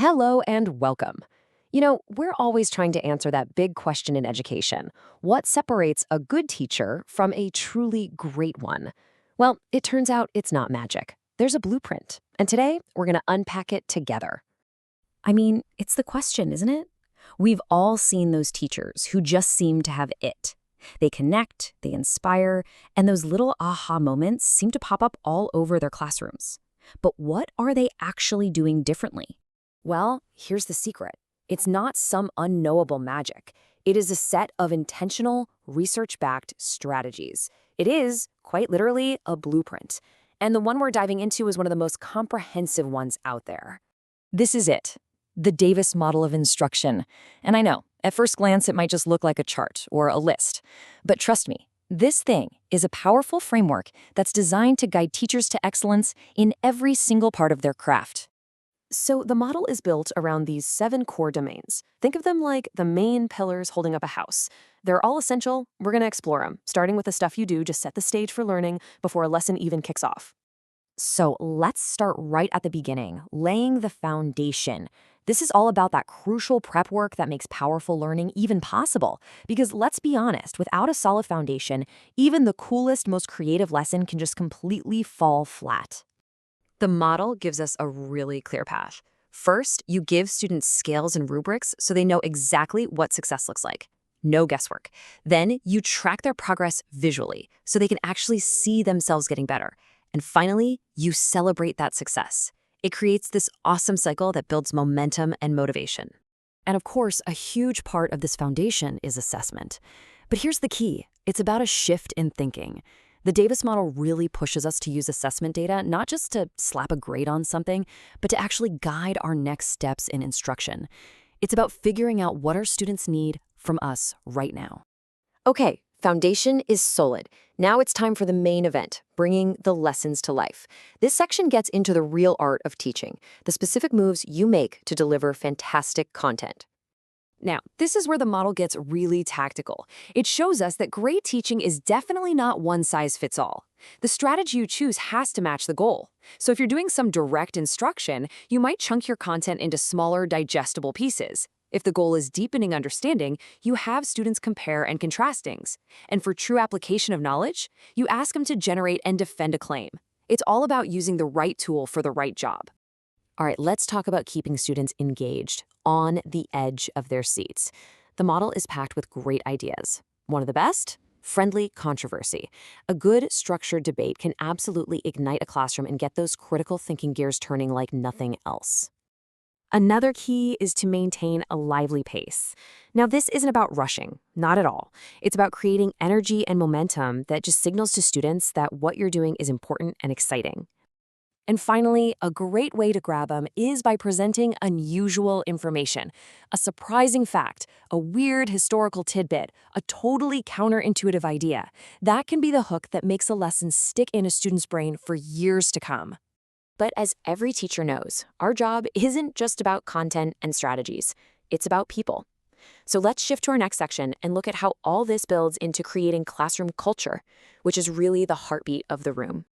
Hello and welcome. We're always trying to answer that big question in education. What separates a good teacher from a truly great one? Well, it turns out it's not magic. There's a blueprint. And today, we're going to unpack it together. I mean, it's the question, isn't it? We've all seen those teachers who just seem to have it. They connect, they inspire, and those little aha moments seem to pop up all over their classrooms. But what are they actually doing differently? Well, here's the secret. It's not some unknowable magic. It is a set of intentional, research-backed strategies. It is, quite literally, a blueprint. And the one we're diving into is one of the most comprehensive ones out there. This is it, the Davis model of instruction. And I know, at first glance, it might just look like a chart or a list. But trust me, this thing is a powerful framework that's designed to guide teachers to excellence in every single part of their craft. So the model is built around these 7 core domains. Think of them like the main pillars holding up a house. They're all essential. We're going to explore them, starting with the stuff you do to set the stage for learning before a lesson even kicks off. So let's start right at the beginning, laying the foundation. This is all about that crucial prep work that makes powerful learning even possible. Because let's be honest, without a solid foundation, even the coolest, most creative lesson can just completely fall flat. The model gives us a really clear path. First, you give students scales and rubrics so they know exactly what success looks like. No guesswork. Then you track their progress visually so they can actually see themselves getting better. And finally, you celebrate that success. It creates this awesome cycle that builds momentum and motivation. And of course, a huge part of this foundation is assessment. But here's the key. It's about a shift in thinking. The Davis model really pushes us to use assessment data not just to slap a grade on something, but to actually guide our next steps in instruction. It's about figuring out what our students need from us right now. Okay, foundation is solid. Now it's time for the main event, bringing the lessons to life. This section gets into the real art of teaching, the specific moves you make to deliver fantastic content. Now, this is where the model gets really tactical. It shows us that great teaching is definitely not one size fits all. The strategy you choose has to match the goal. So if you're doing some direct instruction, you might chunk your content into smaller, digestible pieces. If the goal is deepening understanding, you have students compare and contrast things. And for true application of knowledge, you ask them to generate and defend a claim. It's all about using the right tool for the right job. All right, let's talk about keeping students engaged, on the edge of their seats. The model is packed with great ideas. One of the best? Friendly controversy. A good, structured debate can absolutely ignite a classroom and get those critical thinking gears turning like nothing else. Another key is to maintain a lively pace. Now, this isn't about rushing, not at all. It's about creating energy and momentum that just signals to students that what you're doing is important and exciting. And finally, a great way to grab them is by presenting unusual information. A surprising fact, a weird historical tidbit, a totally counterintuitive idea. That can be the hook that makes a lesson stick in a student's brain for years to come. But as every teacher knows, our job isn't just about content and strategies. It's about people. So let's shift to our next section and look at how all this builds into creating classroom culture, which is really the heartbeat of the room.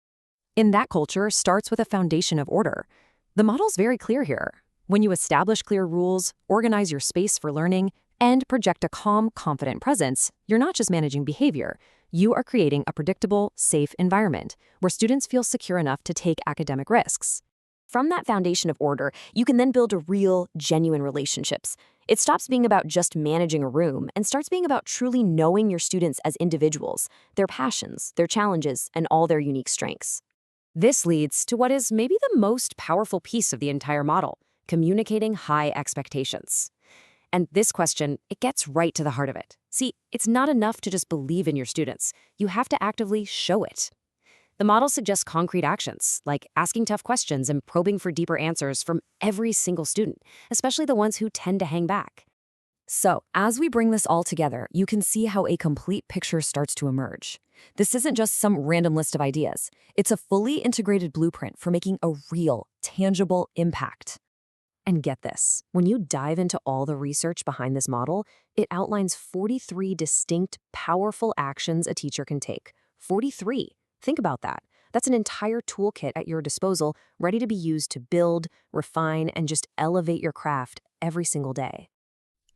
And that culture starts with a foundation of order. The model's very clear here. When you establish clear rules, organize your space for learning, and project a calm, confident presence, you're not just managing behavior. You are creating a predictable, safe environment where students feel secure enough to take academic risks. From that foundation of order, you can then build real, genuine relationships. It stops being about just managing a room and starts being about truly knowing your students as individuals, their passions, their challenges, and all their unique strengths. This leads to what is maybe the most powerful piece of the entire model, communicating high expectations. And this question, it gets right to the heart of it. See, it's not enough to just believe in your students. You have to actively show it. The model suggests concrete actions, like asking tough questions and probing for deeper answers from every single student, especially the ones who tend to hang back. So, as we bring this all together, you can see how a complete picture starts to emerge. This isn't just some random list of ideas. It's a fully integrated blueprint for making a real, tangible impact. And get this, when you dive into all the research behind this model, it outlines 43 distinct, powerful actions a teacher can take. 43. Think about that. That's an entire toolkit at your disposal, ready to be used to build, refine, and just elevate your craft every single day.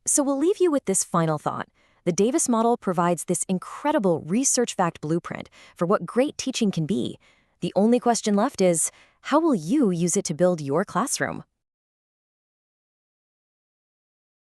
So we'll leave you with this final thought. The Davis model provides this incredible research-backed blueprint for what great teaching can be. The only question left is, how will you use it to build your classroom?